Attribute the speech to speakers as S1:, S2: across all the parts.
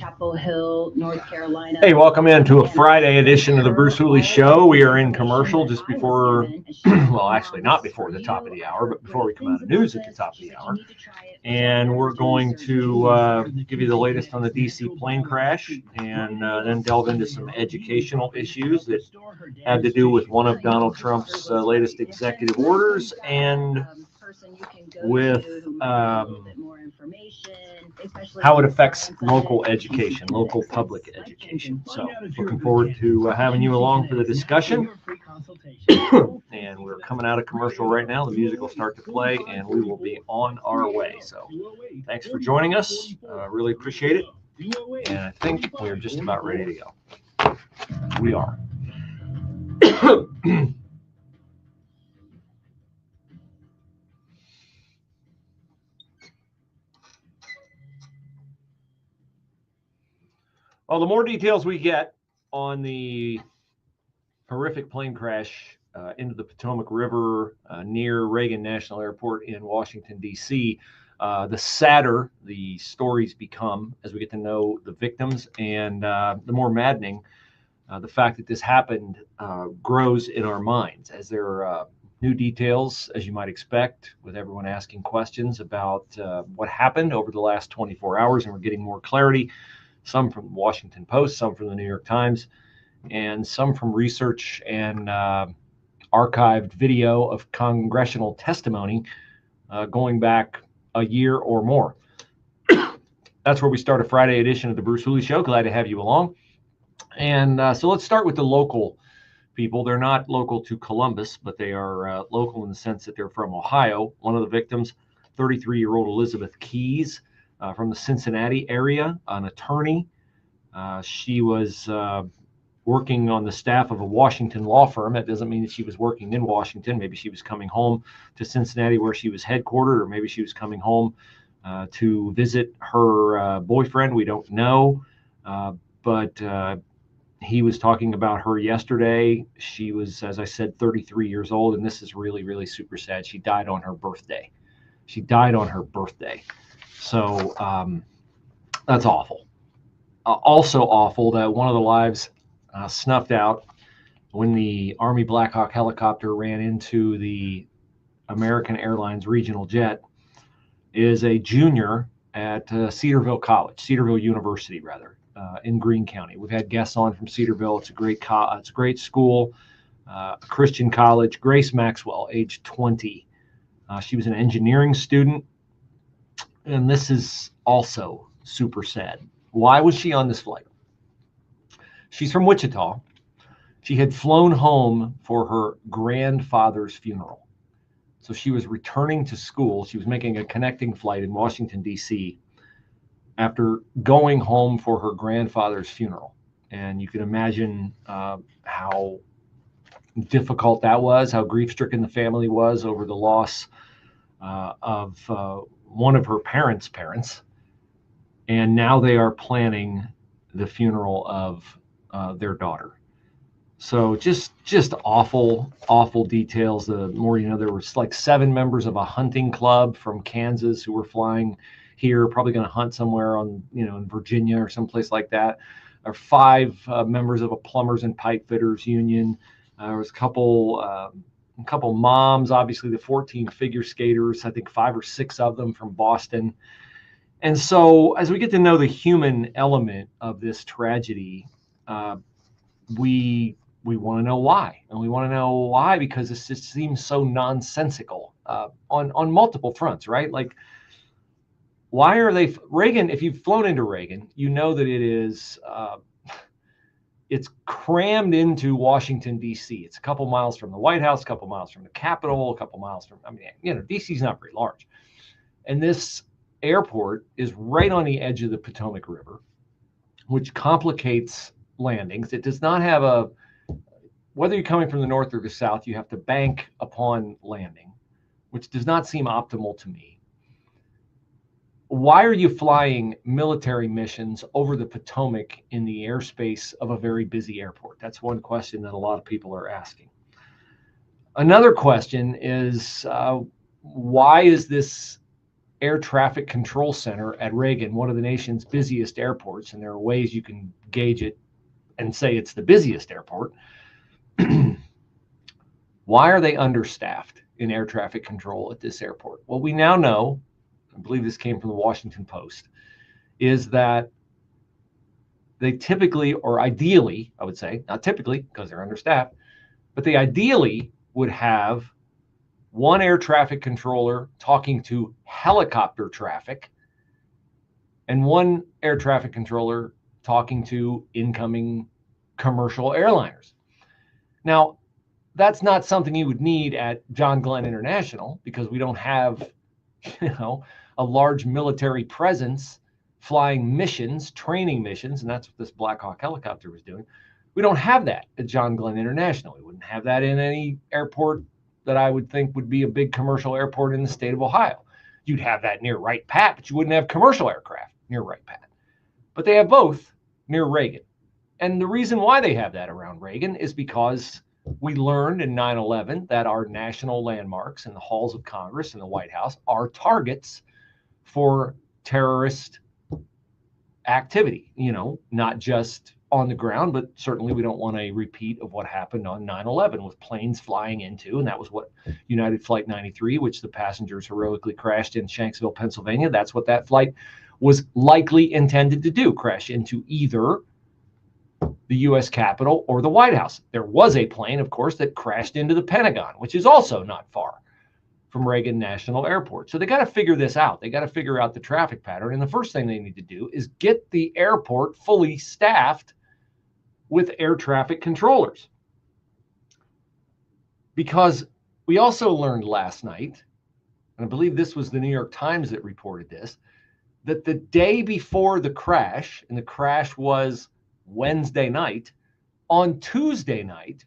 S1: Chapel Hill, North Carolina.
S2: Hey, welcome into a Friday edition of the Bruce Hooley Show. We are in commercial just before, well, actually not before the top of the hour, but before we come out of news at the top of the hour. And we're going to give you the latest on the DC plane crash and then delve into some educational issues that had to do with one of Donald Trump's latest executive orders and with how it affects local education, local public education. So looking forward to having you along for the discussion. And we're coming out of commercial right now. The music will start to play and we will be on our way. So thanks for joining us. Really appreciate it. And I think we're just about ready to go. We are. Well, the more details we get on the horrific plane crash into the Potomac River near Reagan National Airport in Washington, D.C., the sadder the stories become as we get to know the victims, and the more maddening the fact that this happened grows in our minds as there are new details, as you might expect, with everyone asking questions about what happened over the last 24 hours, and we're getting more clarity. Some from the Washington Post, some from the New York Times, and some from research and archived video of congressional testimony going back a year or more. That's where we start a Friday edition of the Bruce Hooley Show. Glad to have you along. And so let's start with the local people. They're not local to Columbus, but they are local in the sense that they're from Ohio. One of the victims, 33-year-old Elizabeth Keys, from the Cincinnati area, an attorney. She was working on the staff of a Washington law firm. That doesn't mean that she was working in Washington. Maybe she was coming home to Cincinnati where she was headquartered, or maybe she was coming home to visit her boyfriend. We don't know. But he was talking about her yesterday. She was, as I said, 33 years old, and this is really, really super sad. She died on her birthday. So that's awful. Also awful that one of the lives snuffed out when the Army Black Hawk helicopter ran into the American Airlines regional jet is a junior at Cedarville University, in Greene County. We've had guests on from Cedarville. It's a great school, a Christian college. Grace Maxwell, age 20. She was an engineering student. And this is also super sad. Why was she on this flight? She's from Wichita. She had flown home for her grandfather's funeral. So she was returning to school. She was making a connecting flight in Washington, D.C. after going home for her grandfather's funeral. And you can imagine how difficult that was, how grief-stricken the family was over the loss of one of her parents' and now they are planning the funeral of their daughter. So just awful details. The more you know, there was like 7 members of a hunting club from Kansas who were flying here, probably going to hunt somewhere in Virginia or someplace like that. Or 5 members of a plumbers and pipe fitters union. There was a couple moms, obviously the 14 figure skaters, I think 5 or 6 of them from Boston. And so as we get to know the human element of this tragedy, we want to know why. And we want to know why because this just seems so nonsensical on multiple fronts, right? Like, why are they Reagan? If you've flown into Reagan, you know that it is it's crammed into Washington, D.C. It's a couple miles from the White House, a couple miles from the Capitol, a couple miles from, D.C. is not very large. And this airport is right on the edge of the Potomac River, which complicates landings. It does not have whether you're coming from the north or the south, you have to bank upon landing, which does not seem optimal to me. Why are you flying military missions over the Potomac in the airspace of a very busy airport? That's one question that a lot of people are asking. Another question is, why is this air traffic control center at Reagan, one of the nation's busiest airports, and there are ways you can gauge it and say it's the busiest airport. Why are they understaffed in air traffic control at this airport? Well, we now know, I believe this came from the Washington Post, is that they typically, or ideally, I would say, not typically because they're understaffed, but they ideally would have one air traffic controller talking to helicopter traffic and one air traffic controller talking to incoming commercial airliners. Now, that's not something you would need at John Glenn International because we don't have, a large military presence flying missions, training missions, and that's what this Black Hawk helicopter was doing. We don't have that at John Glenn International. We wouldn't have that in any airport that I would think would be a big commercial airport in the state of Ohio. You'd have that near Wright Pat, but you wouldn't have commercial aircraft near Wright Pat. But they have both near Reagan. And the reason why they have that around Reagan is because we learned in 9/11 that our national landmarks and the halls of Congress and the White House are targets for terrorist activity, not just on the ground, but certainly we don't want a repeat of what happened on 9/11 with planes flying into, and that was what United Flight 93, which the passengers heroically crashed in Shanksville, Pennsylvania, that's what that flight was likely intended to do, crash into either the U.S. Capitol or the White House. There was a plane, of course, that crashed into the Pentagon, which is also not far from Reagan National Airport. So they got to figure this out. They got to figure out the traffic pattern. And the first thing they need to do is get the airport fully staffed with air traffic controllers. Because we also learned last night, and I believe this was the New York Times that reported this, that the day before the crash, and the crash was Wednesday night, on Tuesday night,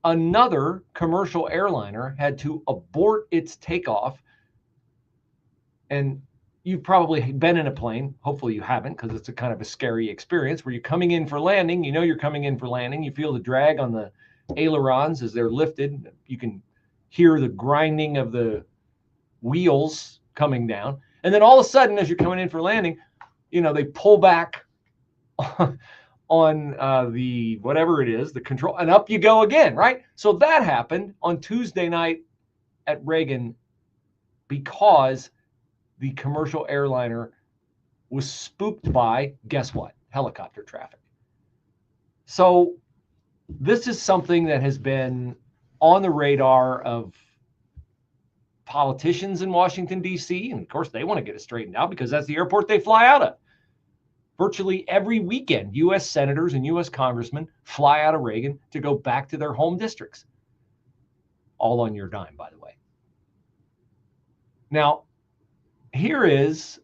S2: another commercial airliner had to abort its takeoff. And you've probably been in a plane. Hopefully you haven't, because it's a kind of a scary experience where you're coming in for landing. You know you're coming in for landing. You feel the drag on the ailerons as they're lifted. You can hear the grinding of the wheels coming down. And then all of a sudden, as you're coming in for landing, they pull back on the whatever it is, the control, and up you go again, right? So that happened on Tuesday night at Reagan because the commercial airliner was spooked by, guess what? Helicopter traffic. So this is something that has been on the radar of politicians in Washington, D.C., and of course they want to get it straightened out because that's the airport they fly out of. Virtually every weekend, U.S. senators and U.S. congressmen fly out of Reagan to go back to their home districts. All on your dime, by the way. Now, here is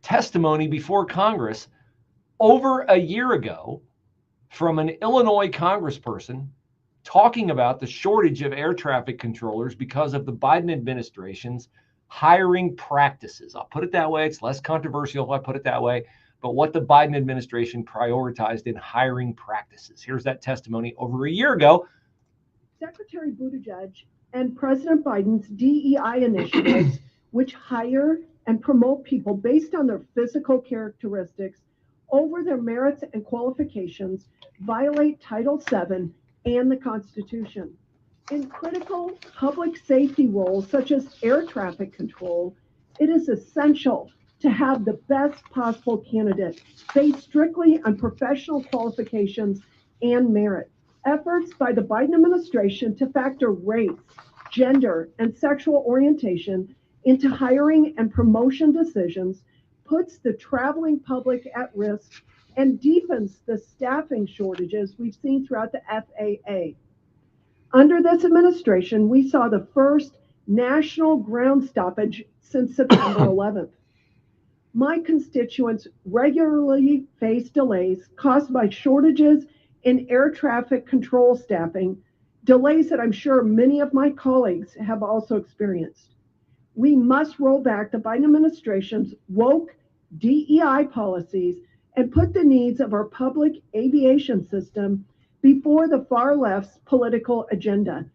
S2: testimony before Congress over a year ago from an Illinois congressperson talking about the shortage of air traffic controllers because of the Biden administration's hiring practices. I'll put it that way. It's less controversial if I put it that way. But what the Biden administration prioritized in hiring practices. Here's that testimony over a year ago.
S3: Secretary Buttigieg and President Biden's DEI initiatives, which hire and promote people based on their physical characteristics over their merits and qualifications, violate Title VII and the Constitution. In critical public safety roles, such as air traffic control, it is essential to have the best possible candidate based strictly on professional qualifications and merit. Efforts by the Biden administration to factor race, gender, and sexual orientation into hiring and promotion decisions puts the traveling public at risk and deepens the staffing shortages we've seen throughout the FAA. Under this administration, we saw the first national ground stoppage since September 11th. My constituents regularly face delays caused by shortages in air traffic control staffing, delays that I'm sure many of my colleagues have also experienced. We must roll back the Biden administration's woke DEI policies and put the needs of our public aviation system before the far left's political agenda.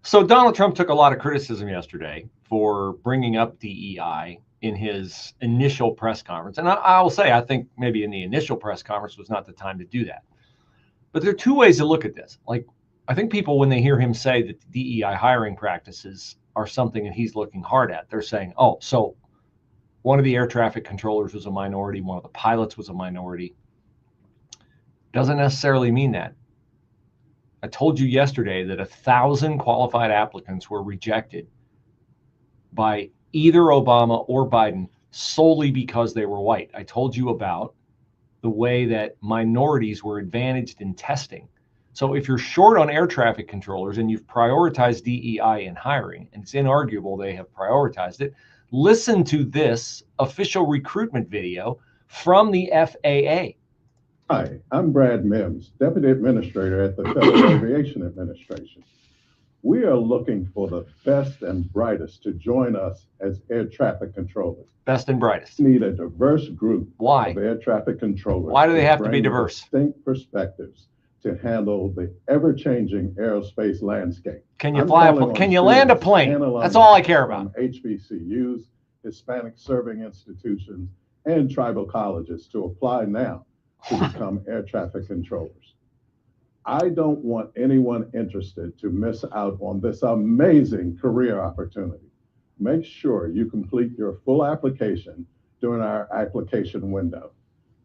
S2: So Donald Trump took a lot of criticism yesterday for bringing up DEI in his initial press conference. And I will say, I think maybe in the initial press conference was not the time to do that. But there are two ways to look at this. Like, I think people, when they hear him say that the DEI hiring practices are something that he's looking hard at, they're saying, oh, so one of the air traffic controllers was a minority, one of the pilots was a minority. Doesn't necessarily mean that. I told you yesterday that 1,000 qualified applicants were rejected by either Obama or Biden solely because they were white. I told you about the way that minorities were advantaged in testing. So if you're short on air traffic controllers and you've prioritized DEI in hiring, and it's inarguable they have prioritized it, listen to this official recruitment video from the FAA.
S4: Hi, I'm Brad Mims, Deputy Administrator at the Federal Aviation Administration. We are looking for the best and brightest to join us as air traffic controllers.
S2: Best and brightest.
S4: We need a diverse group
S2: Why?
S4: of air traffic controllers.
S2: Why do they have to be
S4: bring
S2: diverse?
S4: Distinct perspectives to handle the ever-changing aerospace landscape.
S2: Can you fly? Can you land a plane? That's all I care about.
S4: HBCUs, Hispanic serving institutions, and tribal colleges to apply now to become air traffic controllers. I don't want anyone interested to miss out on this amazing career opportunity. Make sure you complete your full application during our application window.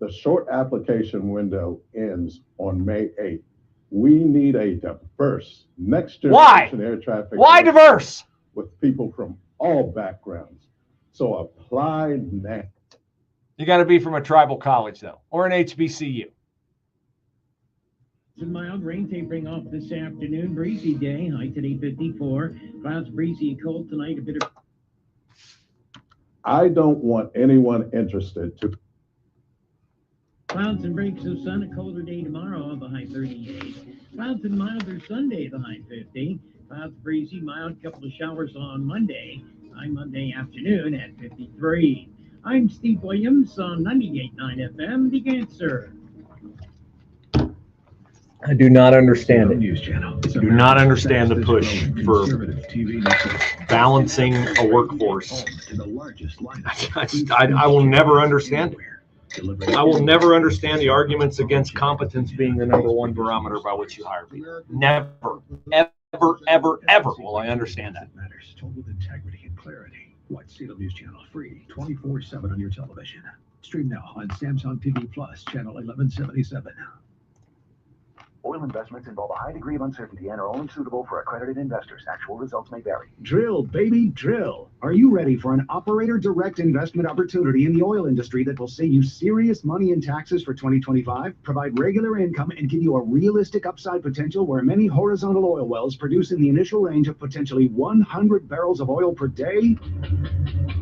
S4: The short application window ends on May 8th. We need a diverse next generation air traffic.
S2: Why diverse?
S4: With people from all backgrounds. So apply now.
S2: You got to be from a tribal college, though, or an HBCU.
S5: Some mild rain tapering off this afternoon. Breezy day, high today 54. Clouds breezy and cold tonight. A bit of.
S4: I don't want anyone interested to.
S5: Clouds and breaks of sun. A colder day tomorrow, the high 38. Clouds and milder Sunday, the high 50. Clouds breezy, mild, couple of showers on Monday. High Monday afternoon at 53. I'm Steve Williams on 98.9 FM, The Answer.
S2: I do not understand it.
S6: News channel.
S2: I do not understand the push for balancing a workforce. I will never understand it. I will never understand the arguments against competence being the number one barometer by which you hire people. Never, ever, ever, ever will I understand that.
S6: Matters told with integrity and clarity. Watch CW News Channel free 24/7 on your television. Stream now on Samsung TV Plus, channel 1177.
S7: Oil investments involve a high degree of uncertainty and are only suitable for accredited investors. Actual results may vary.
S6: Drill, baby, drill. Are you ready for an operator direct investment opportunity in the oil industry that will save you serious money in taxes for 2025, provide regular income, and give you a realistic upside potential where many horizontal oil wells produce in the initial range of potentially 100 barrels of oil per day?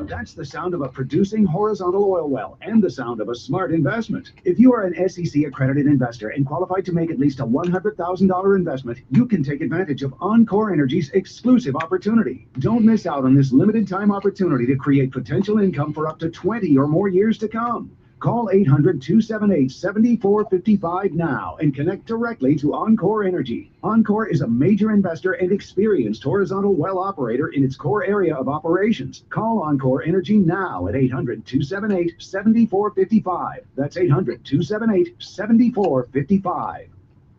S6: That's the sound of a producing horizontal oil well and the sound of a smart investment. If you are an SEC accredited investor and qualified to make at least a $100,000 investment, you can take advantage of Encore Energy's exclusive opportunity. Don't miss out on this limited time opportunity to create potential income for up to 20 or more years to come. Call 800-278-7455 now and connect directly to Encore Energy. Encore is a major investor and experienced horizontal well operator in its core area of operations. Call Encore Energy now at 800-278-7455. That's 800-278-7455.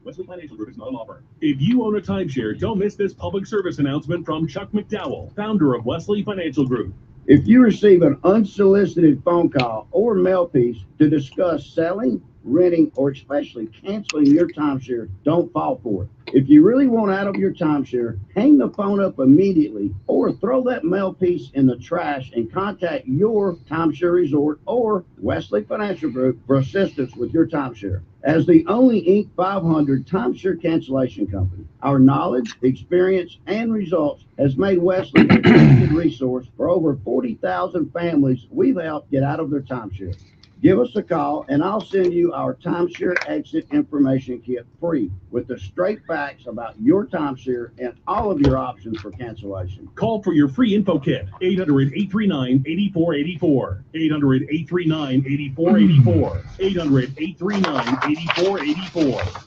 S8: Wesley Financial Group is not a law firm. If you own a timeshare, don't miss this public service announcement from Chuck McDowell, founder of Wesley Financial Group.
S9: If you receive an unsolicited phone call or mail piece to discuss selling, renting, or especially canceling your timeshare, don't fall for it. If you really want out of your timeshare, hang the phone up immediately or throw that mail piece in the trash and contact your timeshare resort or Wesley Financial Group for assistance with your timeshare. As the only Inc. 500 timeshare cancellation company, our knowledge, experience, and results has made Wesley a trusted resource for over 40,000 families we've helped get out of their timeshare. Give us a call and I'll send you our timeshare exit information kit free with the straight facts about your timeshare and all of your options for cancellation.
S8: Call for your free info kit, 800-839-8484, 800-839-8484, 800-839-8484.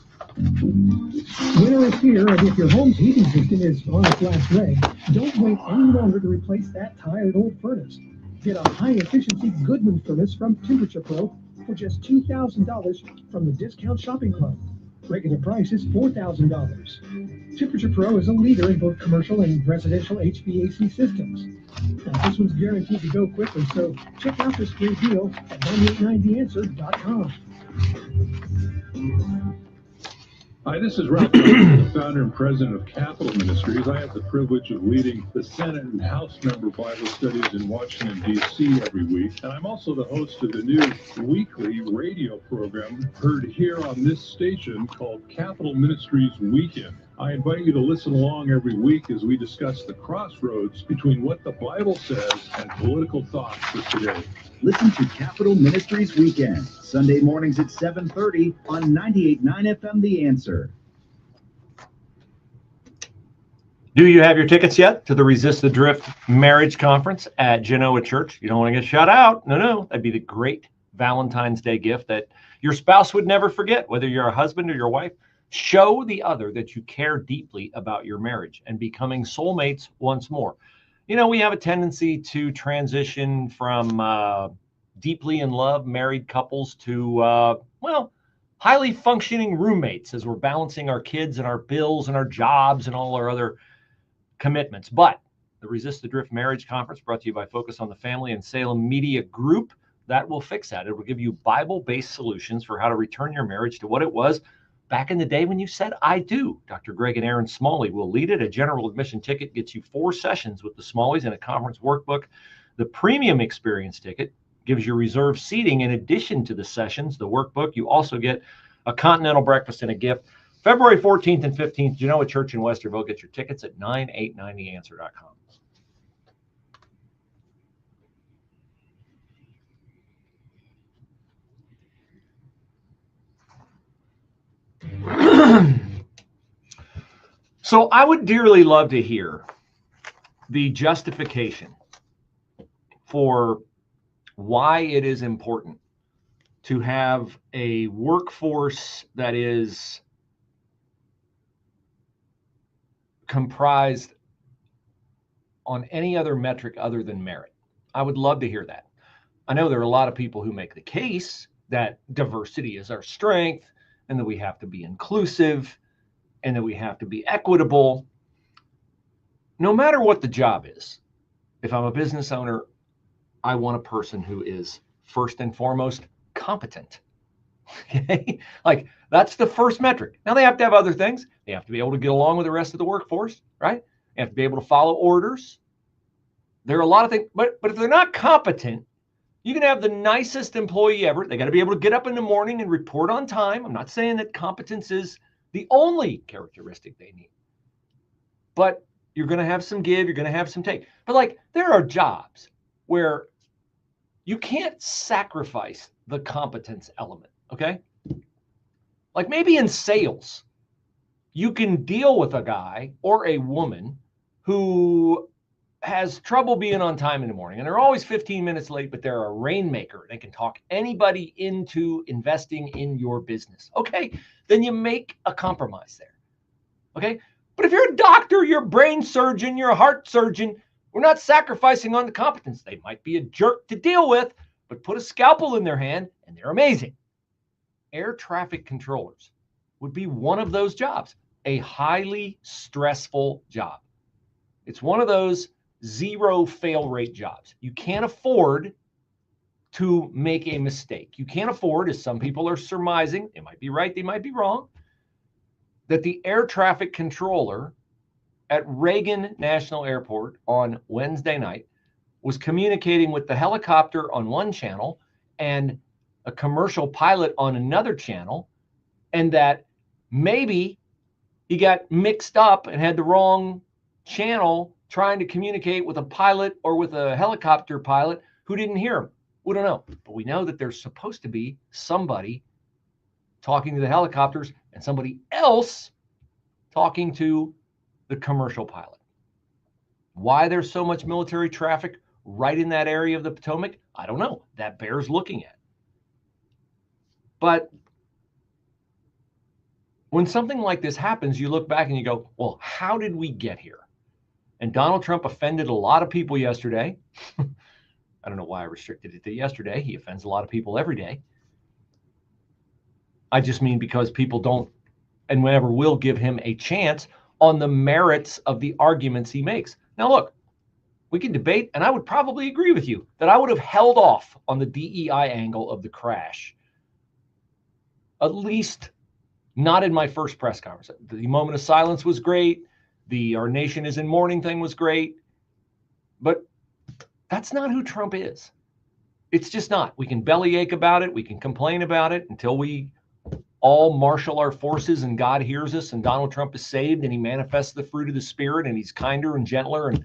S10: Winter is here, and if your home's heating system is on its last leg, don't wait any longer to replace that tired old furnace. Get a high-efficiency Goodman furnace from Temperature Pro for just $2,000 from the Discount Shopping Club. Regular price is $4,000. Temperature Pro is a leader in both commercial and residential HVAC systems. Now, this one's guaranteed to go quickly, so check out this great deal at 9890theanswer.com.
S11: Hi, this is Ralph, the founder and president of Capital Ministries. I have the privilege of leading the Senate and House member Bible studies in Washington, D.C. every week. And I'm also the host of the new weekly radio program heard here on this station called Capital Ministries Weekend. I invite you to listen along every week as we discuss the crossroads between what the Bible says and political thoughts for today.
S6: Listen to Capital Ministries Weekend, Sunday mornings at 7:30 on 98.9 FM The Answer.
S2: Do you have your tickets yet to the Resist the Drift Marriage Conference at Genoa Church? You don't want to get shut out. No. That'd be the great Valentine's Day gift that your spouse would never forget, whether you're a husband or your wife. Show the other that you care deeply about your marriage and becoming soulmates once more. You know, we have a tendency to transition from deeply in love married couples to, highly functioning roommates as we're balancing our kids and our bills and our jobs and all our other commitments. But the Resist the Drift Marriage Conference, brought to you by Focus on the Family and Salem Media Group, that will fix that. It will give you Bible-based solutions for how to return your marriage to what it was back in the day when you said, I do. Dr. Greg and Aaron Smalley will lead it. A general admission ticket gets you 4 sessions with the Smalleys and a conference workbook. The premium experience ticket gives you reserved seating in addition to the sessions, the workbook. You also get a continental breakfast and a gift. February 14th and 15th, Genoa Church in Westerville. Get your tickets at 9890theanswer.com. So I would dearly love to hear the justification for why it is important to have a workforce that is comprised on any other metric other than merit. I would love to hear that. I know there are a lot of people who make the case that diversity is our strength and that we have to be inclusive and that we have to be equitable. No matter what the job is, if I'm a business owner, I want a person who is first and foremost competent. Okay? Like, that's the first metric. Now, they have to have other things. They have to be able to get along with the rest of the workforce, right? They have to be able to follow orders. There are a lot of things, but if they're not competent, you can have the nicest employee ever. They got to be able to get up in the morning and report on time. I'm not saying that competence is the only characteristic they need, but you're going to have some give, you're going to have some take. But like, there are jobs where you can't sacrifice the competence element, okay? Like maybe in sales, you can deal with a guy or a woman who has trouble being on time in the morning, and they're always 15 minutes late, but they're a rainmaker. They can talk anybody into investing in your business. Okay, then you make a compromise there. Okay, but if you're a doctor, you're a brain surgeon, you're a heart surgeon, we're not sacrificing on the competence. They might be a jerk to deal with, but put a scalpel in their hand and they're amazing. Air traffic controllers would be one of those jobs, a highly stressful job. It's one of those 0 fail rate jobs. You can't afford to make a mistake. You can't afford, as some people are surmising, they might be right, they might be wrong, that the air traffic controller at Reagan National Airport on Wednesday night was communicating with the helicopter on one channel and a commercial pilot on another channel, and that maybe he got mixed up and had the wrong channel trying to communicate with a pilot or with a helicopter pilot who didn't hear him. We don't know, but we know that there's supposed to be somebody talking to the helicopters and somebody else talking to the commercial pilot. Why there's so much military traffic right in that area of the Potomac, I don't know. That bears looking at. But when something like this happens, you look back and you go, well, how did we get here? And Donald Trump offended a lot of people yesterday. I don't know why I restricted it to yesterday. He offends a lot of people every day. I just mean because people don't and whenever will give him a chance on the merits of the arguments he makes. Now, look, we can debate, and I would probably agree with you that I would have held off on the DEI angle of the crash, at least not in my first press conference. The moment of silence was great. The Our Nation is in Mourning thing was great. But that's not who Trump is. It's just not. We can bellyache about it. We can complain about it until we all marshal our forces and God hears us and Donald Trump is saved and he manifests the fruit of the Spirit and he's kinder and gentler. And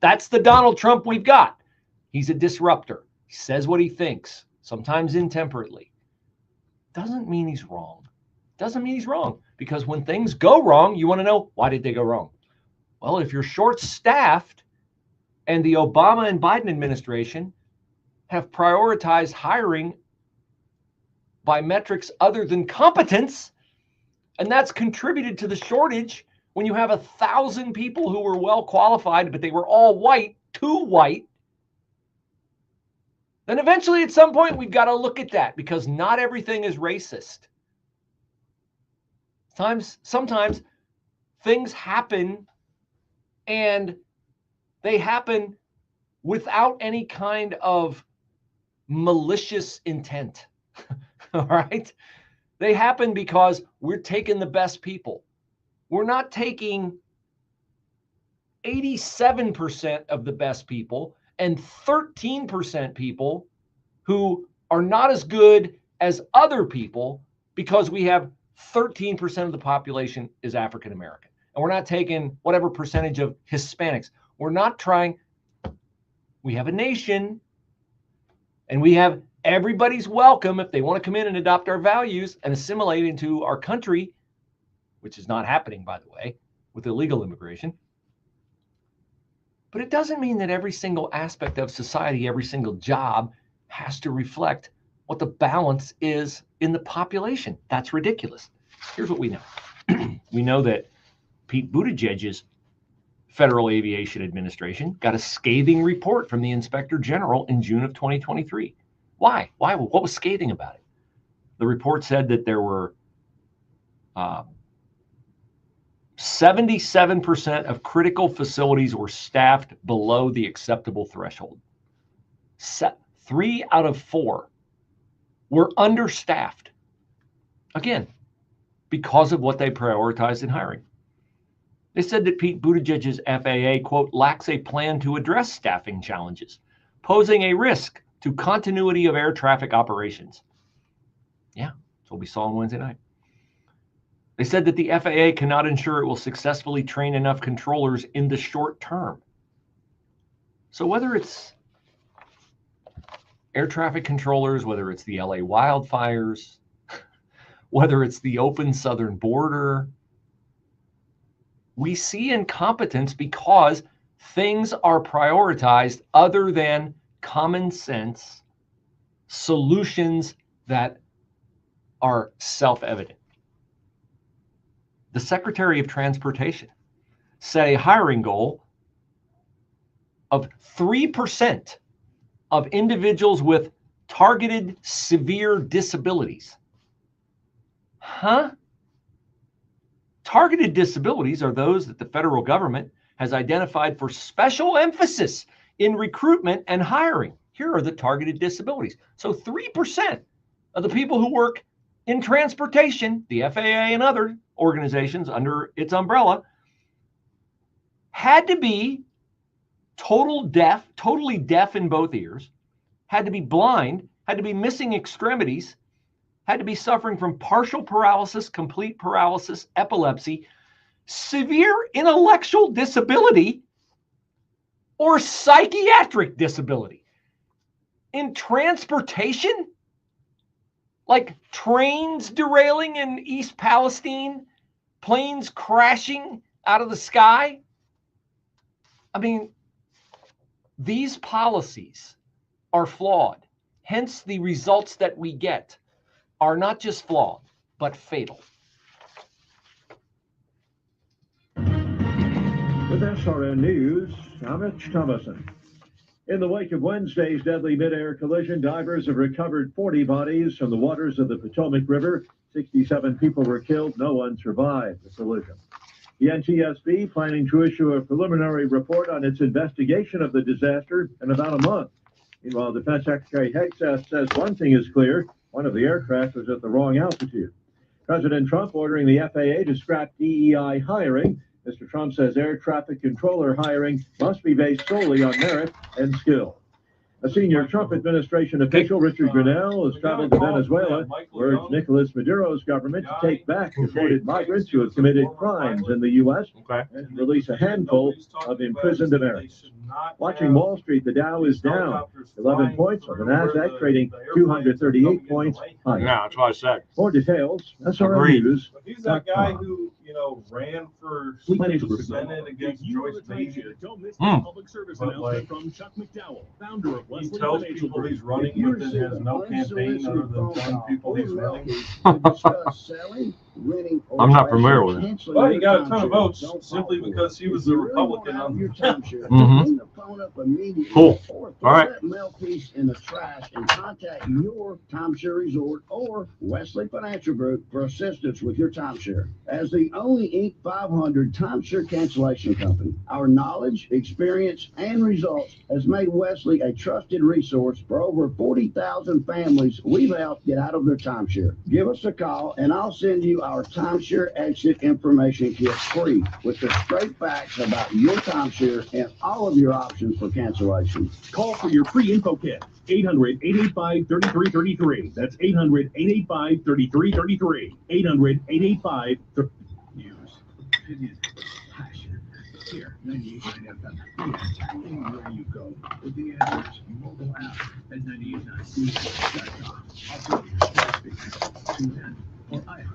S2: that's the Donald Trump we've got. He's a disruptor. He says what he thinks, sometimes intemperately. Doesn't mean he's wrong. Doesn't mean he's wrong. Because when things go wrong, you want to know, why did they go wrong? Well, if you're short-staffed and the Obama and Biden administration have prioritized hiring by metrics other than competence, and that's contributed to the shortage when you have 1,000 people who were well qualified, but they were all white, too white, then eventually at some point we've got to look at that because not everything is racist. Sometimes things happen and they happen without any kind of malicious intent. All right. They happen because we're taking the best people. We're not taking 87% of the best people and 13% people who are not as good as other people because we have 13% of the population is African American. And we're not taking whatever percentage of Hispanics. We're not trying. We have a nation and we have everybody's welcome if they want to come in and adopt our values and assimilate into our country, which is not happening, by the way, with illegal immigration. But it doesn't mean that every single aspect of society, every single job has to reflect what the balance is in the population. That's ridiculous. Here's what we know. We know that Pete Buttigieg's Federal Aviation Administration got a scathing report from the Inspector General in June of 2023. Why? What was scathing about it? The report said that there were 77% of critical facilities were staffed below the acceptable threshold. 3 out of 4 were understaffed. Again, because of what they prioritized in hiring. They said that Pete Buttigieg's FAA, quote, lacks a plan to address staffing challenges, posing a risk to continuity of air traffic operations. Yeah, that's what we saw on Wednesday night. They said that the FAA cannot ensure it will successfully train enough controllers in the short term. So whether it's air traffic controllers, whether it's the LA wildfires, whether it's the open southern border, we see incompetence because things are prioritized other than common sense solutions that are self-evident. The Secretary of Transportation set a hiring goal of 3% of individuals with targeted severe disabilities. Huh? Targeted disabilities are those that the federal government has identified for special emphasis in recruitment and hiring. Here are the targeted disabilities. So 3% of the people who work in transportation, the FAA and other organizations under its umbrella, had to be totally deaf in both ears, had to be blind, had to be missing extremities, had to be suffering from partial paralysis, complete paralysis, epilepsy, severe intellectual disability, or psychiatric disability. In transportation, like trains derailing in East Palestine, planes crashing out of the sky. I mean, these policies are flawed. Hence, the results that we get are not just flawed, but fatal.
S12: With SRN News, I'm Mitch Thomason. In the wake of Wednesday's deadly mid-air collision, divers have recovered 40 bodies from the waters of the Potomac River. 67 people were killed. No one survived the collision. The NTSB planning to issue a preliminary report on its investigation of the disaster in about a month. Meanwhile, Defense Secretary Hegseth says one thing is clear: one of the aircraft was at the wrong altitude. President Trump ordering the FAA to scrap DEI hiring. Mr. Trump says air traffic controller hiring must be based solely on merit and skill. A senior Trump administration official, Richard Grenell, has traveled to Venezuela, urged Nicolas Maduro's government to take back deported migrants who have committed crimes in the U.S. and release a handful of imprisoned Americans. Watching Wall Street, the Dow is down 11 points, on the NASDAQ trading 238 points higher.
S2: Yeah, that's what I said.
S12: More details, SRN News.
S13: He's that guy who, ran for Senate against Joyce Beatty.
S8: Don't miss the public service announcement from Chuck McDowell, founder of
S13: He
S8: Wesley
S13: tells
S8: Financial
S13: people
S8: Group.
S13: he's running with and has no campaign other than telling people he's running.
S2: I'm not familiar with it.
S13: Well, he got a ton of votes simply because he was a Republican on the
S2: Mhm. Cool. All right.
S9: Mail piece in the trash and contact your timeshare resort or Wesley Financial Group for assistance with your timeshare. As the only Inc. 500 timeshare cancellation company, our knowledge, experience, and results has made Wesley a trusted resource for over 40,000 families we've helped get out of their timeshare. Give us a call and I'll send you our timeshare exit information kit free with the straight facts about your timeshare and all of your options for cancellation.
S8: Call for your free info kit. 800-885-3333. That's 800-885-3333. 800-885.
S6: News, opinion, passion. Here, 98.9 FM. The answer, anywhere you go. With the answers, mobile app at 98.9news.com. Also, your smart speakers, TuneIn, or iHeart.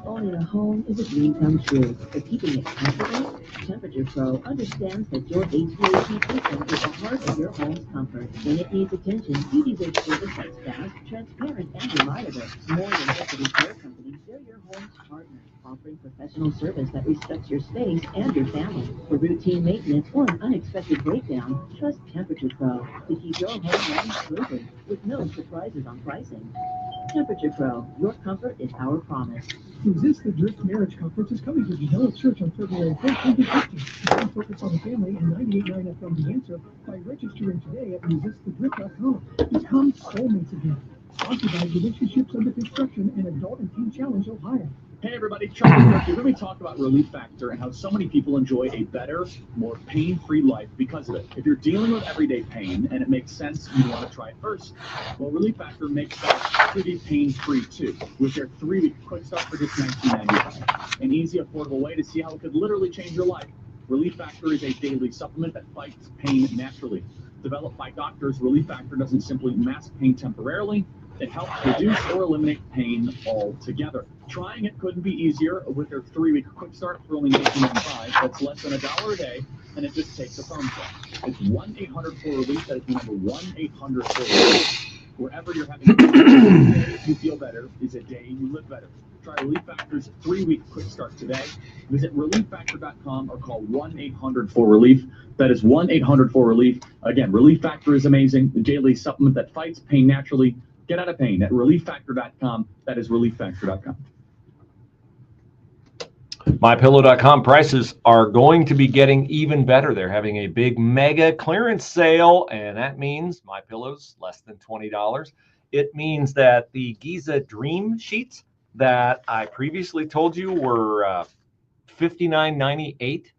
S1: Owning a home is a dream come true, but keeping it comfortable? Temperature Pro understands that your HVAC system is the heart of your home's comfort. When it needs attention, you deserve service that's fast, transparent, and reliable. More than just a repair company, they're your home's partner, offering professional service that respects your space and your family. For routine maintenance or an unexpected breakdown, trust Temperature Pro to keep your home running smoothly with no surprises on pricing. Temperature Pro, your comfort is our promise.
S10: Resist the Drift Marriage Conference is coming to Genoa Church on February 14th and 15th. Come focus on the family and 98.9 FM The Answer by registering today at resistthedrift.com. Become soulmates again. Sponsored by Relationships Under Construction and Adult and Teen Challenge Ohio.
S14: Hey everybody, Charlie here. Let me talk about Relief Factor and how so many people enjoy a better, more pain-free life because of it. If you're dealing with everyday pain and it makes sense, you want to try it first. Well, Relief Factor makes that pretty pain-free too, with their 3-week quick start for just $19.99. An easy, affordable way to see how it could literally change your life. Relief Factor is a daily supplement that fights pain naturally. Developed by doctors, Relief Factor doesn't simply mask pain temporarily. It helps reduce or eliminate pain altogether. Trying it couldn't be easier with their 3-week quick start for only $19.95. That's less than $1 a day, and it just takes a phone call. It's 1-800-4-RELIEF. That is the number 1-800-4-RELIEF. Wherever you're having a day you feel better is a day you live better. Try Relief Factor's 3-week quick start today. Visit relieffactor.com or call 1-800-4-RELIEF. That is 1-800-4-RELIEF. Again, Relief Factor is amazing. The daily supplement that fights pain naturally. Get out of pain at relieffactor.com. That is relieffactor.com.
S2: MyPillow.com prices are going to be getting even better. They're having a big mega clearance sale, and that means MyPillow's less than $20. It means that the Giza Dream Sheets that I previously told you were $59.98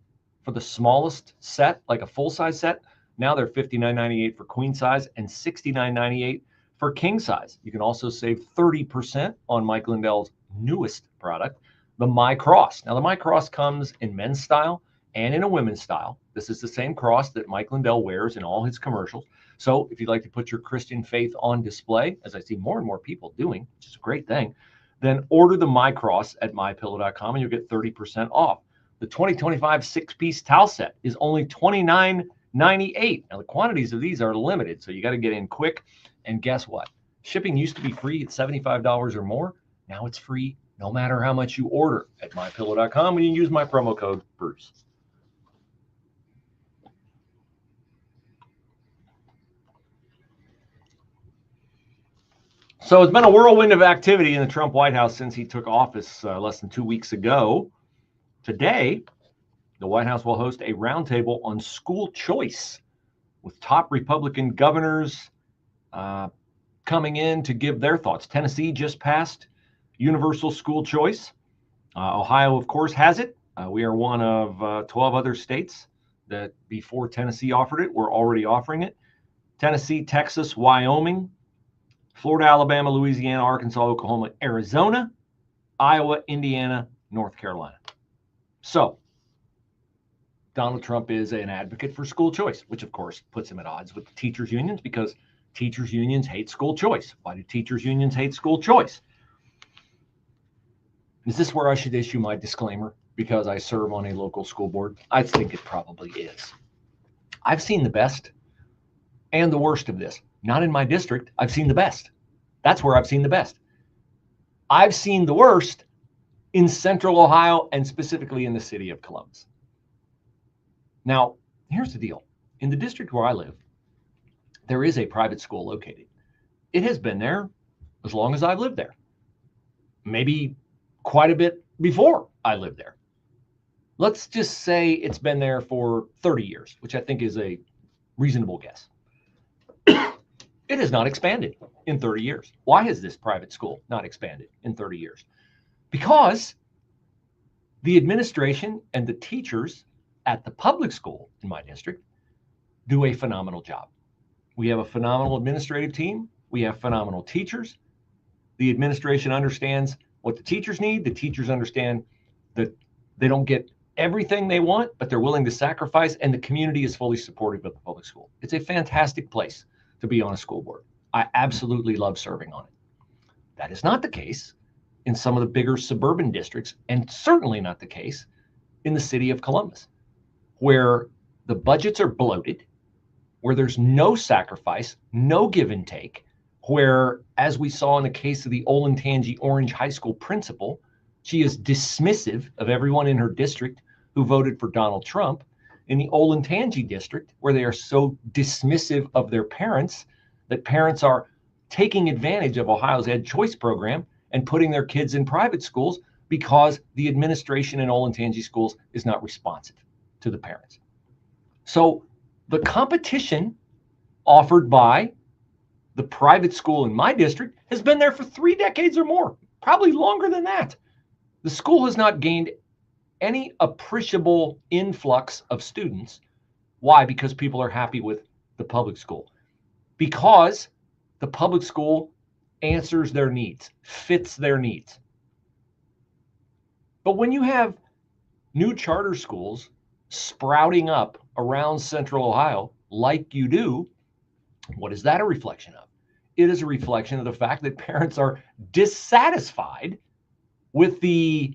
S2: for the smallest set, like a full-size set. Now they're $59.98 for queen size and $69.98 for king size. You can also save 30% on Mike Lindell's newest product, the My Cross. Now, the My Cross comes in men's style and in a women's style. This is the same cross that Mike Lindell wears in all his commercials. So if you'd like to put your Christian faith on display, as I see more and more people doing, which is a great thing, then order the My Cross at MyPillow.com and you'll get 30% off. The 2025 6-piece towel set is only $29.98. Now, the quantities of these are limited, so you got to get in quick. And guess what? Shipping used to be free at $75 or more. Now it's free no matter how much you order at mypillow.com when you use my promo code Bruce. So it's been a whirlwind of activity in the Trump White House since he took office less than 2 weeks ago. Today, the White House will host a roundtable on school choice with top Republican governors coming in to give their thoughts. Tennessee just passed universal school choice. Ohio, of course, has it. We are one of 12 other states that before Tennessee offered it, were already offering it. Tennessee, Texas, Wyoming, Florida, Alabama, Louisiana, Arkansas, Oklahoma, Arizona, Iowa, Indiana, North Carolina. So Donald Trump is an advocate for school choice, which of course puts him at odds with the teachers' unions because teachers' unions hate school choice. Why do teachers' unions hate school choice? Is this where I should issue my disclaimer because I serve on a local school board? I think it probably is. I've seen the best and the worst of this. Not in my district. I've seen the best. That's where I've seen the best. I've seen the worst in central Ohio and specifically in the city of Columbus. Now, here's the deal. In the district where I live, there is a private school located. It has been there as long as I've lived there. Maybe quite a bit before I lived there. Let's just say it's been there for 30 years, which I think is a reasonable guess. It has not expanded in 30 years. Why has this private school not expanded in 30 years? Because the administration and the teachers at the public school in my district do a phenomenal job. We have a phenomenal administrative team. We have phenomenal teachers. The administration understands what the teachers need. The teachers understand that they don't get everything they want, but they're willing to sacrifice, and the community is fully supportive of the public school. It's a fantastic place to be on a school board. I absolutely love serving on it. That is not the case in some of the bigger suburban districts, and certainly not the case in the city of Columbus, where the budgets are bloated, where there's no sacrifice, no give and take, where, as we saw in the case of the Olentangy Orange High School principal, she is dismissive of everyone in her district who voted for Donald Trump. In the Olentangy district, where they are so dismissive of their parents that parents are taking advantage of Ohio's Ed Choice program and putting their kids in private schools because the administration in Olentangy schools is not responsive to the parents. So the competition offered by the private school in my district has been there for 3 decades or more, probably longer than that. The school has not gained any appreciable influx of students. Why? Because people are happy with the public school. Because the public school answers their needs, fits their needs. But when you have new charter schools sprouting up around central Ohio like you do, what is that a reflection of? It is a reflection of the fact that parents are dissatisfied with the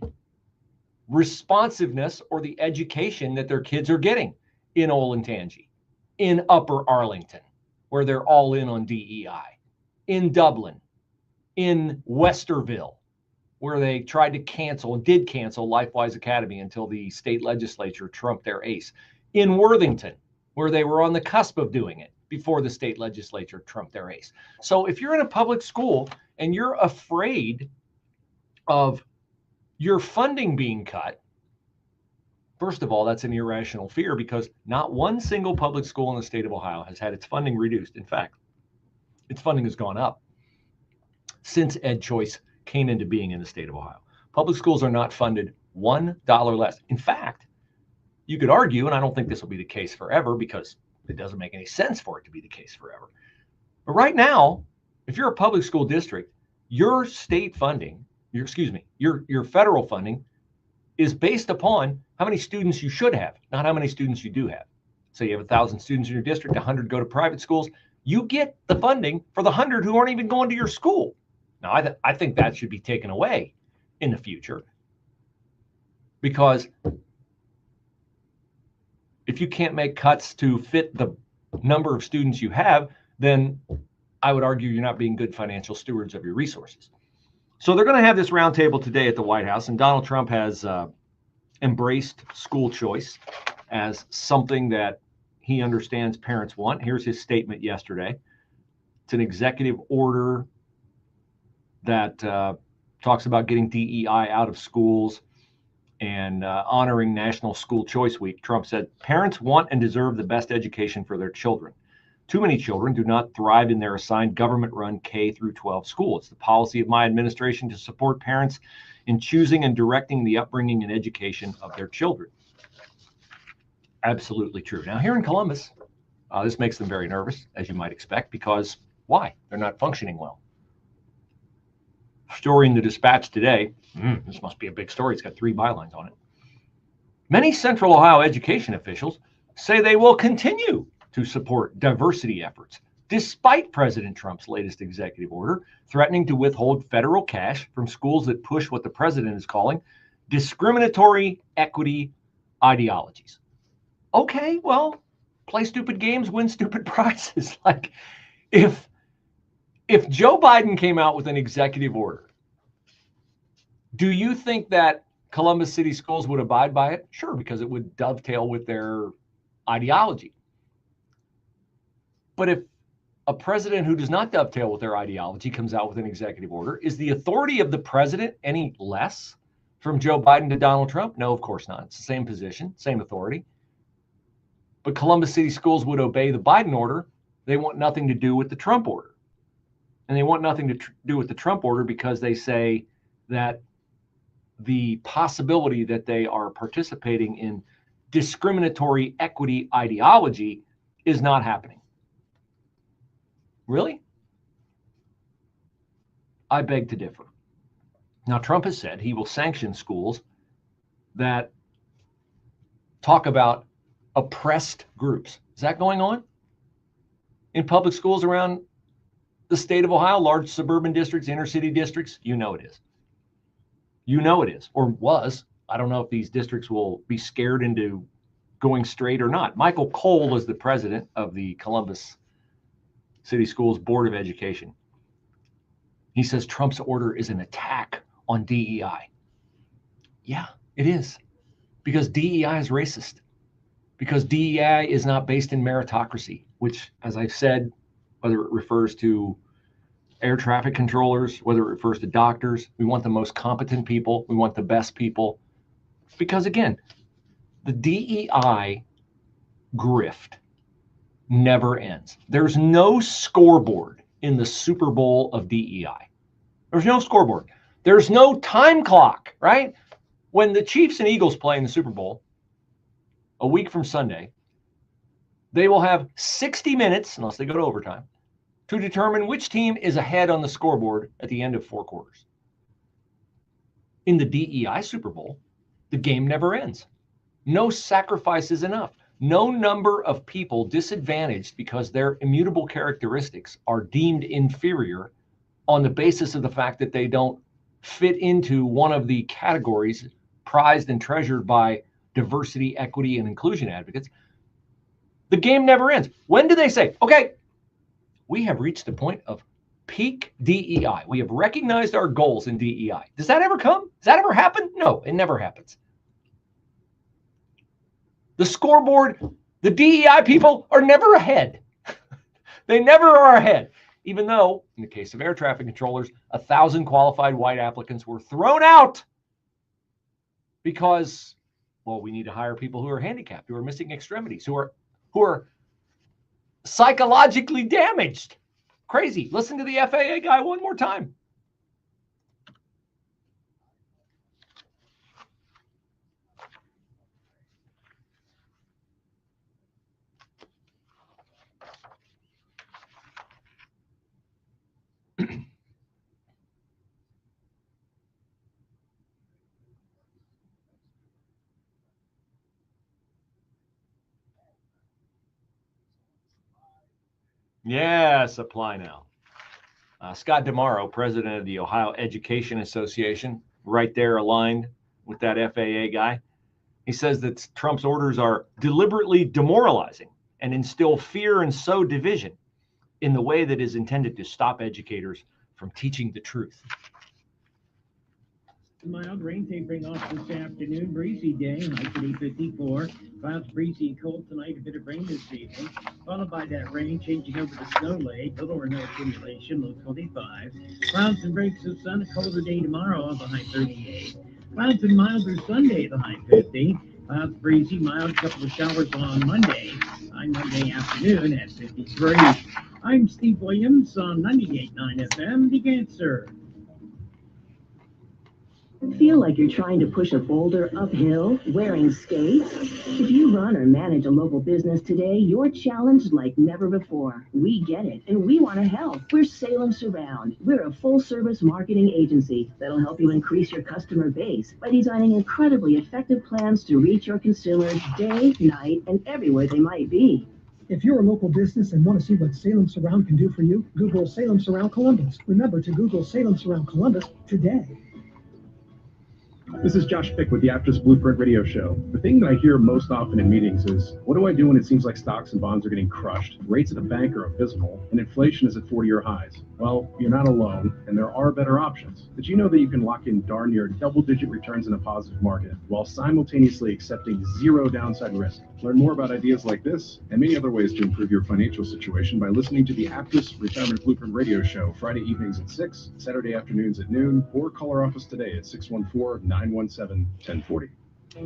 S2: responsiveness or the education that their kids are getting in Olentangy, in Upper Arlington, where they're all in on DEI, in Dublin, in Westerville, where they tried to cancel and did cancel LifeWise Academy until the state legislature trumped their ace, in Worthington, where they were on the cusp of doing it before the state legislature trumped their ace. So if you're in a public school and you're afraid of your funding being cut, first of all, that's an irrational fear because not one single public school in the state of Ohio has had its funding reduced. In fact, its funding has gone up since Ed Choice came into being in the state of Ohio. Public schools are not funded $1 less. In fact, you could argue, and I don't think this will be the case forever because it doesn't make any sense for it to be the case forever. But right now, if you're a public school district, your state funding, your federal funding is based upon how many students you should have, not how many students you do have. So you have 1,000 students in your district, 100 go to private schools. You get the funding for the 100 who aren't even going to your school. Now, I think that should be taken away in the future, because if you can't make cuts to fit the number of students you have, then I would argue you're not being good financial stewards of your resources. So they're going to have this roundtable today at the White House, and Donald Trump has embraced school choice as something that he understands parents want. Here's his statement yesterday. It's an executive order that talks about getting DEI out of schools and honoring National School Choice Week. Trump said, parents want and deserve the best education for their children. Too many children do not thrive in their assigned government-run K through 12 school. It's the policy of my administration to support parents in choosing and directing the upbringing and education of their children. Absolutely true. Now, here in Columbus, this makes them very nervous, as you might expect, because why? They're not functioning well. Story in the Dispatch today. This must be a big story. It's got 3 bylines on it. Many Central Ohio education officials say they will continue to support diversity efforts, despite President Trump's latest executive order threatening to withhold federal cash from schools that push what the president is calling discriminatory equity ideologies. Okay, well, play stupid games, win stupid prizes. Like, if Joe Biden came out with an executive order, do you think that Columbus City Schools would abide by it? Sure, because it would dovetail with their ideology. But if a president who does not dovetail with their ideology comes out with an executive order, is the authority of the president any less from Joe Biden to Donald Trump? No, of course not. It's the same position, same authority. But Columbus City Schools would obey the Biden order. They want nothing to do with the Trump order. And they want nothing to do with the Trump order because they say that the possibility that they are participating in discriminatory equity ideology is not happening. Really? I beg to differ. Now, Trump has said he will sanction schools that talk about oppressed groups. Is that going on in public schools around the state of Ohio, large suburban districts, inner city districts? You know it is. You know it is, or was. I don't know if these districts will be scared into going straight or not. Michael Cole is the president of the Columbus City Schools Board of Education. He says Trump's order is an attack on DEI. Yeah, it is. Because DEI is racist. Because DEI is not based in meritocracy, which, as I've said, whether it refers to air traffic controllers, whether it refers to doctors, we want the most competent people. We want the best people. Because again, the DEI grift never ends. There's no scoreboard in the Super Bowl of DEI. There's no scoreboard. There's no time clock, right? When the Chiefs and Eagles play in the Super Bowl, a week from Sunday, they will have 60 minutes, unless they go to overtime, to determine which team is ahead on the scoreboard at the end of 4 quarters. In the DEI Super Bowl, the game never ends. No sacrifice is enough. No number of people disadvantaged because their immutable characteristics are deemed inferior on the basis of the fact that they don't fit into one of the categories prized and treasured by diversity, equity, and inclusion advocates. The game never ends. When do they say, okay, we have reached the point of peak DEI. We have recognized our goals in DEI. Does that ever come? Does that ever happen? No, it never happens. The scoreboard, the DEI people are never ahead. They never are ahead. Even though, in the case of air traffic controllers, 1,000 qualified white applicants were thrown out because, well, we need to hire people who are handicapped, who are missing extremities, who are psychologically damaged. Crazy. Listen to the FAA guy one more time. Yes, apply now. Scott DeMauro, president of the Ohio Education Association, right there aligned with that FAA guy. He says that Trump's orders are deliberately demoralizing and instill fear and sow division in the way that is intended to stop educators from teaching the truth.
S5: Mild rain tapering off this afternoon. Breezy day, high today 54. Clouds breezy and cold tonight. A bit of rain this evening, followed by that rain changing over to snow late. Little or no accumulation, low 25. Clouds and breaks of sun. A colder day tomorrow, the high 38. Clouds and milder Sunday, the high 50. Clouds breezy, mild, couple of showers on Monday. High Monday afternoon at 53. I'm Steve Williams on 98.9 FM, The Answer.
S1: Feel like you're trying to push a boulder uphill wearing skates? If you run or manage a local business today, you're challenged like never before. We get it, and we want to help. We're Salem Surround. We're a full-service marketing agency that'll help you increase your customer base by designing incredibly effective plans to reach your consumers day, night, and everywhere they might be.
S10: If you're a local business and want to see what Salem Surround can do for you, Google Salem Surround Columbus. Remember to Google Salem Surround Columbus today.
S15: This is Josh Pick with the Aptus Blueprint Radio Show. The thing that I hear most often in meetings is, what do I do when it seems like stocks and bonds are getting crushed, rates at the bank are abysmal, and inflation is at 40-year highs? Well, you're not alone, and there are better options. Did you know that you can lock in darn near double-digit returns in a positive market while simultaneously accepting zero downside risk? Learn more about ideas like this and many other ways to improve your financial situation by listening to the Aptus Retirement Blueprint Radio Show Friday evenings at 6, Saturday afternoons at noon, or call our office today at 614-917-1040.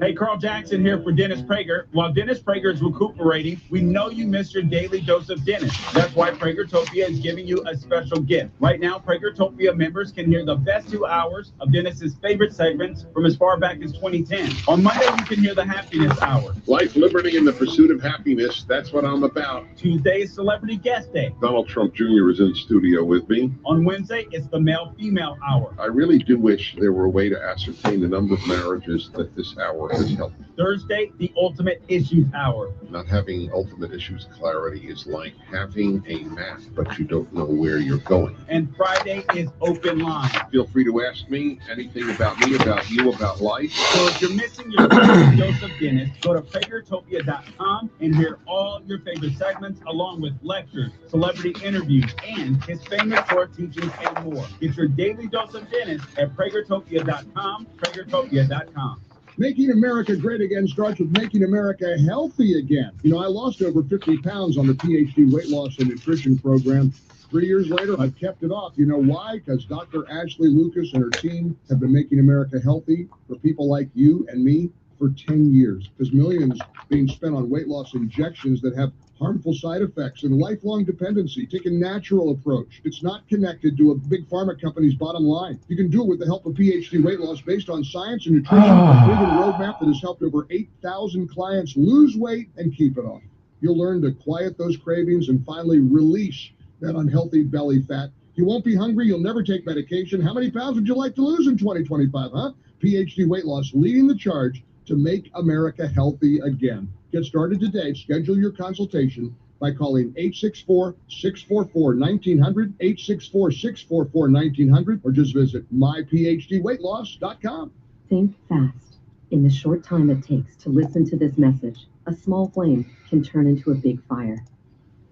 S16: Hey, Carl Jackson here for Dennis Prager. While Dennis Prager is recuperating, we know you miss your daily dose of Dennis. That's why Pragertopia is giving you a special gift. Right now, Pragertopia members can hear the best 2 hours of Dennis's favorite segments from as far back as 2010. On Monday, you can hear the Happiness Hour.
S17: Life, liberty, and the pursuit of happiness. That's what I'm about.
S16: Tuesday is Celebrity Guest Day.
S17: Donald Trump Jr. is in studio with me.
S16: On Wednesday, it's the Male-Female Hour.
S17: I really do wish there were a way to ascertain the number of marriages that this hour has helped.
S16: Thursday, the Ultimate Issues Hour.
S17: Not having ultimate issues clarity is like having a map, but you don't know where you're going.
S16: And Friday is Open Line.
S17: Feel free to ask me anything about me, about you, about life.
S16: So if you're missing your daily dose of Dennis, go to Pragertopia.com and hear all your favorite segments along with lectures, celebrity interviews, and his famous short teachings and more. Get your daily dose of Dennis at Pragertopia.com, Pragertopia.com.
S18: Making America great again starts with making America healthy again. You know, I lost over 50 pounds on the PhD weight loss and nutrition program. 3 years later, I've kept it off. You know why? Because Dr. Ashley Lucas and her team have been making America healthy for people like you and me for 10 years. Because millions being spent on weight loss injections that have harmful side effects and lifelong dependency. Take a natural approach. It's not connected to a big pharma company's bottom line. You can do it with the help of PhD weight loss based on science and nutrition, a proven roadmap that has helped over 8,000 clients lose weight and keep it off. You'll learn to quiet those cravings and finally release that unhealthy belly fat. You won't be hungry. You'll never take medication. How many pounds would you like to lose in 2025, huh? PhD weight loss leading the charge to make America healthy again. Get started today. Schedule your consultation by calling 864-644-1900, 864-644-1900, or just visit myphdweightloss.com.
S19: Think fast. In the short time it takes to listen to this message, a small flame can turn into a big fire.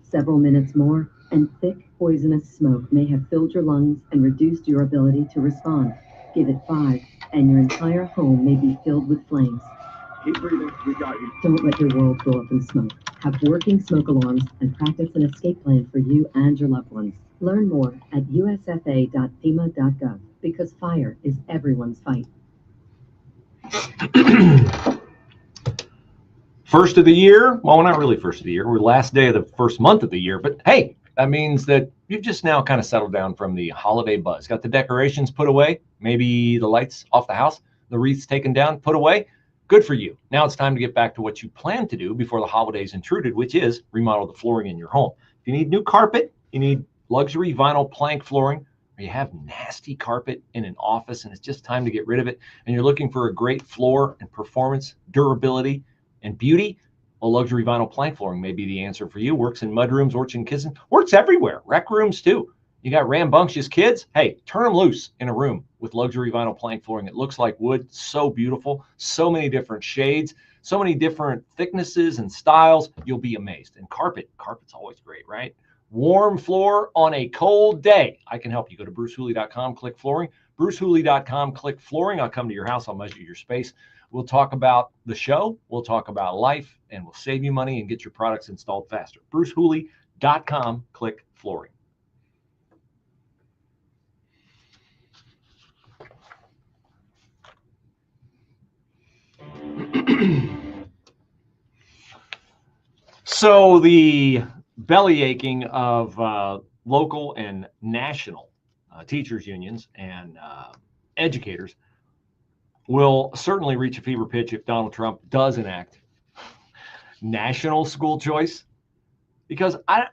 S19: Several minutes more, and thick, poisonous smoke may have filled your lungs and reduced your ability to respond. Give it 5, and your entire home may be filled with flames.
S15: Keep breathing. We got you.
S19: Don't let your world go up in smoke. Have working smoke alarms and practice an escape plan for you and your loved ones. Learn more at usfa.fema.gov, because fire is everyone's fight.
S2: First of the year? Well, not really first of the year. We're last day of the first month of the year, but hey, that means that you've just now kind of settled down from the holiday buzz. Got the decorations put away, maybe the lights off the house, the wreaths taken down, put away. Good for you. Now it's time to get back to what you planned to do before the holidays intruded, which is remodel the flooring in your home. If you need new carpet, you need luxury vinyl plank flooring, or you have nasty carpet in an office and it's just time to get rid of it, and you're looking for a great floor and performance, durability, and beauty, well, luxury vinyl plank flooring may be the answer for you. Works in mudrooms, orchards and kitchens, works everywhere, rec rooms too. You got rambunctious kids? Hey, turn them loose in a room with luxury vinyl plank flooring. It looks like wood, so beautiful, so many different shades, so many different thicknesses and styles. You'll be amazed. And carpet's always great, right? warm floor on a cold day, I can help you. Go to brucehooley.com, click flooring. brucehooley.com, click flooring. I'll come to your house. I'll measure your space. We'll talk about the show. We'll talk about life, and we'll save you money and get your products installed faster. brucehooley.com, click flooring. So the belly aching of local and national teachers unions and educators will certainly reach a fever pitch if Donald Trump does enact national school choice, because I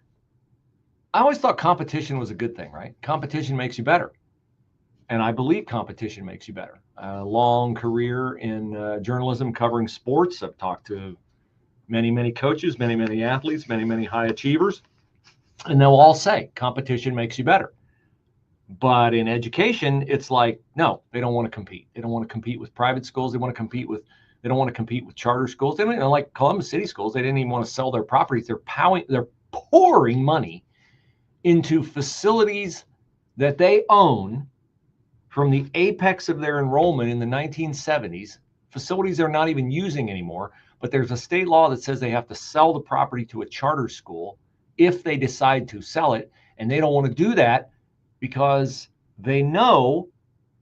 S2: always thought competition was a good thing, right? Competition makes you better. And I believe competition makes you better. A long career in journalism covering sports. I've talked to many coaches, many athletes, many high achievers, and they'll all say competition makes you better. But in education, it's like, no, they don't want to compete. They don't want to compete with private schools. They don't want to compete with charter schools. They don't, like Columbus City schools. They didn't even want to sell their properties. They're pouring money into facilities that they own from the apex of their enrollment in the 1970s, facilities they're not even using anymore. But there's a state law that says they have to sell the property to a charter school if they decide to sell it. And they don't want to do that because they know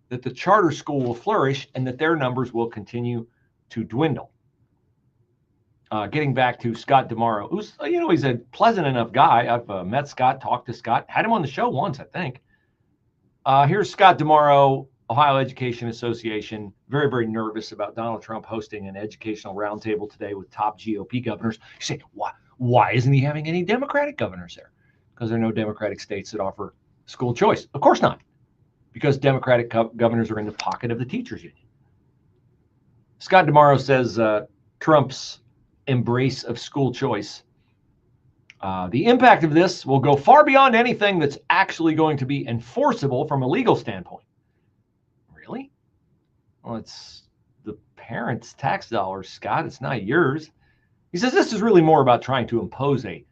S2: that the charter school will flourish and that their numbers will continue to dwindle. Getting back to Scott DeMauro, who's, he's a pleasant enough guy. I've met Scott, talked to Scott, had him on the show once, I think. Here's Scott DeMauro, Ohio Education Association, very nervous about Donald Trump hosting an educational roundtable today with top GOP governors. You say, why isn't he having any Democratic governors there? Because there are no Democratic states that offer school choice. Of course not, because Democratic governors are in the pocket of the teachers union. Scott DeMauro says Trump's embrace of school choice, the impact of this will go far beyond anything that's actually going to be enforceable from a legal standpoint. Really? Well, it's the parents' tax dollars, Scott. It's not yours. He says this is really more about trying to impose pay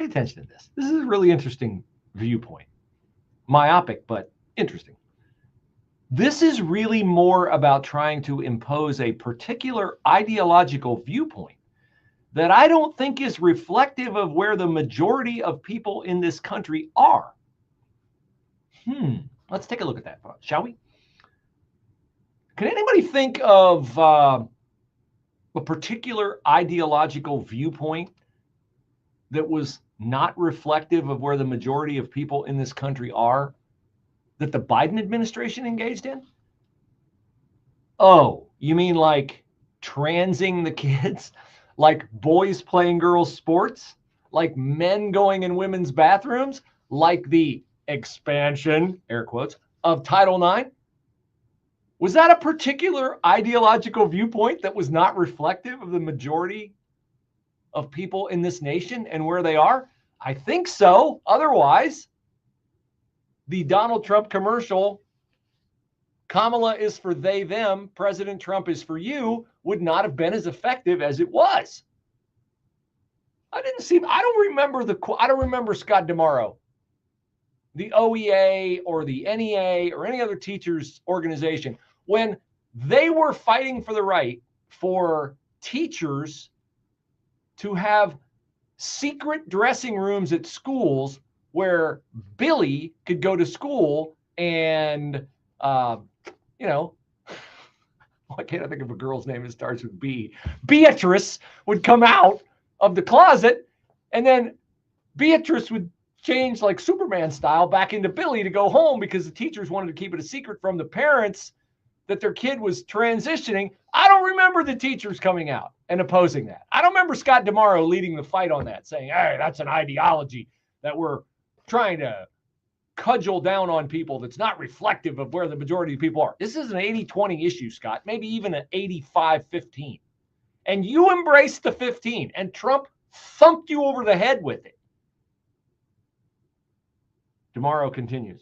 S2: attention to this. This is a really interesting viewpoint. Myopic, but interesting. This is really more about trying to impose a particular ideological viewpoint that I don't think is reflective of where the majority of people in this country are. Let's take a look at that, shall we? Can anybody think of a particular ideological viewpoint that was not reflective of where the majority of people in this country are, that the Biden administration engaged in? Oh, you mean like transing the kids? Like boys playing girls' sports? Like men going in women's bathrooms? Like the expansion, air quotes, of Title IX? Was that a particular ideological viewpoint that was not reflective of the majority of people in this nation and where they are? I think so. Otherwise, the Donald Trump commercial, Kamala is for they, them, President Trump is for you, would not have been as effective as it was. I don't remember Scott DeMauro, the OEA or the NEA or any other teachers organization, when they were fighting for the right for teachers to have secret dressing rooms at schools where Billy could go to school and, why can't I think of a girl's name that starts with B? Beatrice would come out of the closet, and then Beatrice would change like Superman style back into Billy to go home because the teachers wanted to keep it a secret from the parents that their kid was transitioning. I don't remember the teachers coming out and opposing that. I don't remember Scott DeMauro leading the fight on that, saying, hey, that's an ideology that we're trying to cudgel down on people that's not reflective of where the majority of people are. This is an 80-20 issue, Scott, maybe even an 85-15. And you embraced the 15, and Trump thumped you over the head with it. DeMauro continues.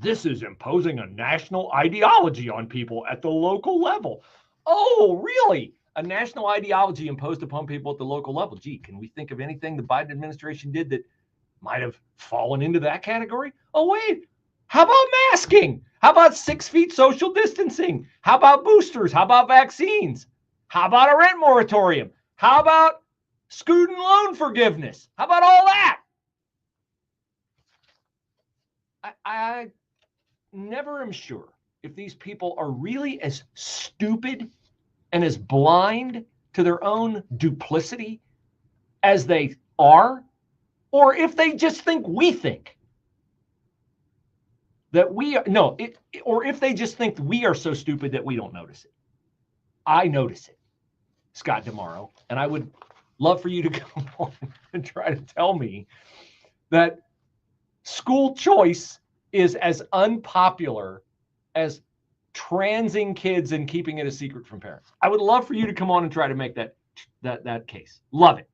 S2: This is imposing a national ideology on people at the local level. Oh, really? A national ideology imposed upon people at the local level. Gee, can we think of anything the Biden administration did that might have fallen into that category. Oh, wait, how about masking? How about 6 feet social distancing? How about boosters? How about vaccines? How about a rent moratorium? How about student loan forgiveness? How about all that? I never am sure if these people are really as stupid and as blind to their own duplicity as they are, or if they just think we think that we are, or if they just think we are so stupid that we don't notice it. I notice it, Scott DeMauro, and I would love for you to come on and try to tell me that school choice is as unpopular as transing kids and keeping it a secret from parents. I would love for you to come on and try to make that case. Love it.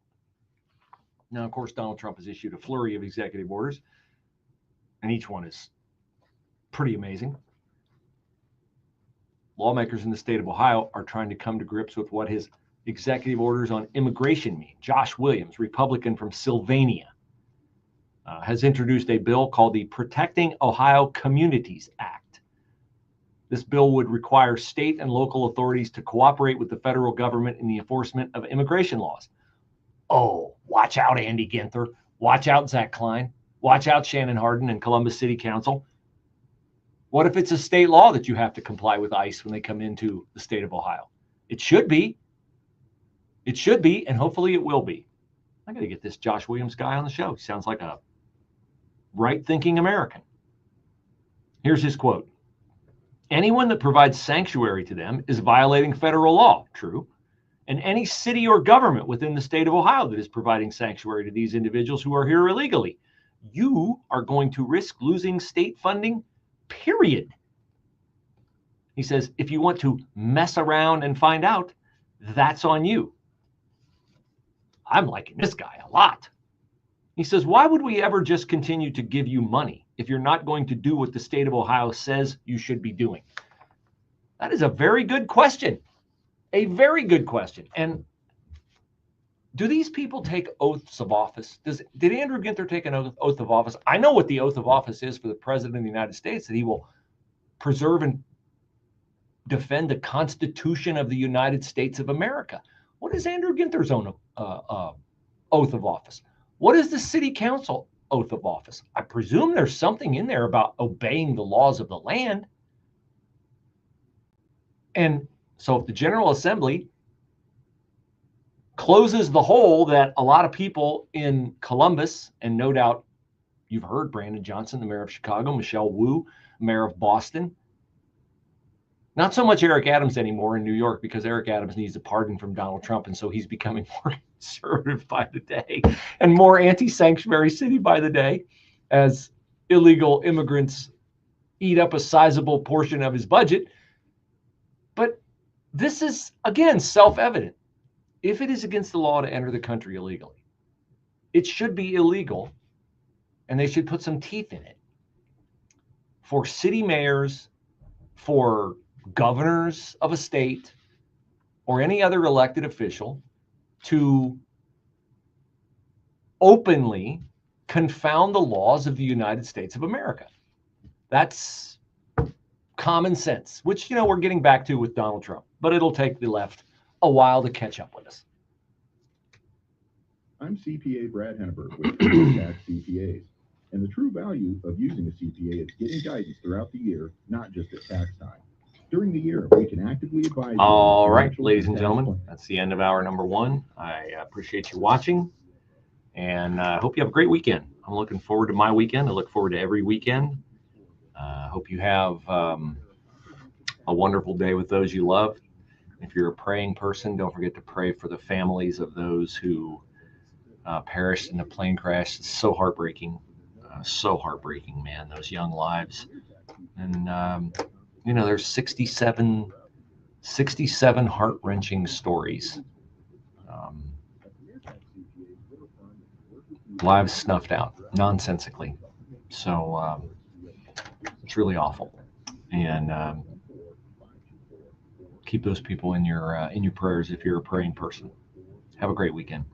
S2: Now, of course, Donald Trump has issued a flurry of executive orders, and each one is pretty amazing. Lawmakers in the state of Ohio are trying to come to grips with what his executive orders on immigration mean. Josh Williams, Republican from Sylvania, has introduced a bill called the Protecting Ohio Communities Act. This bill would require state and local authorities to cooperate with the federal government in the enforcement of immigration laws. Oh, watch out, Andy Ginther. Watch out, Zach Klein. Watch out, Shannon Hardin and Columbus City Council. What if it's a state law that you have to comply with ICE when they come into the state of Ohio? It should be. It should be, and hopefully it will be. I got to get this Josh Williams guy on the show. He sounds like a right-thinking American. Here's his quote. Anyone that provides sanctuary to them is violating federal law. True. And any city or government within the state of Ohio that is providing sanctuary to these individuals who are here illegally, you are going to risk losing state funding, period. He says, if you want to mess around and find out, that's on you. I'm liking this guy a lot. He says, why would we ever just continue to give you money if you're not going to do what the state of Ohio says you should be doing? That is a very good question. A very good question. And do these people take oaths of office? Did Andrew Ginther take an oath of office? I know what the oath of office is for the president of the United States, that he will preserve and defend the Constitution of the United States of America. What is Andrew Ginther's own oath of office? What is the city council oath of office? I presume there's something in there about obeying the laws of the land. And so if the General Assembly closes the hole that a lot of people in Columbus, and no doubt you've heard Brandon Johnson, the mayor of Chicago, Michelle Wu, mayor of Boston, not so much Eric Adams anymore in New York, because Eric Adams needs a pardon from Donald Trump, and so he's becoming more conservative by the day and more anti-sanctuary city by the day as illegal immigrants eat up a sizable portion of his budget. But this is, again, self-evident. If it is against the law to enter the country illegally, it should be illegal, and they should put some teeth in it for city mayors, for governors of a state, or any other elected official to openly confound the laws of the United States of America. That's common sense, which, you know, we're getting back to with Donald Trump, but it'll take the left a while to catch up with us.
S20: I'm CPA Brad Henneberg with Tax CPAs, and the true value of using a CPA is getting guidance throughout the year, not just at tax time. During the year, we can actively advise.
S2: All right, ladies and gentlemen, that's the end of hour number one. I appreciate you watching, and I hope you have a great weekend. I'm looking forward to my weekend. I look forward to every weekend. Hope you have a wonderful day with those you love. If you're a praying person, don't forget to pray for the families of those who perished in the plane crash. It's so heartbreaking, man, those young lives. And, you know, there's 67 heart-wrenching stories. Lives snuffed out nonsensically. So it's really awful. And keep those people in your prayers if you're a praying person. Have a great weekend.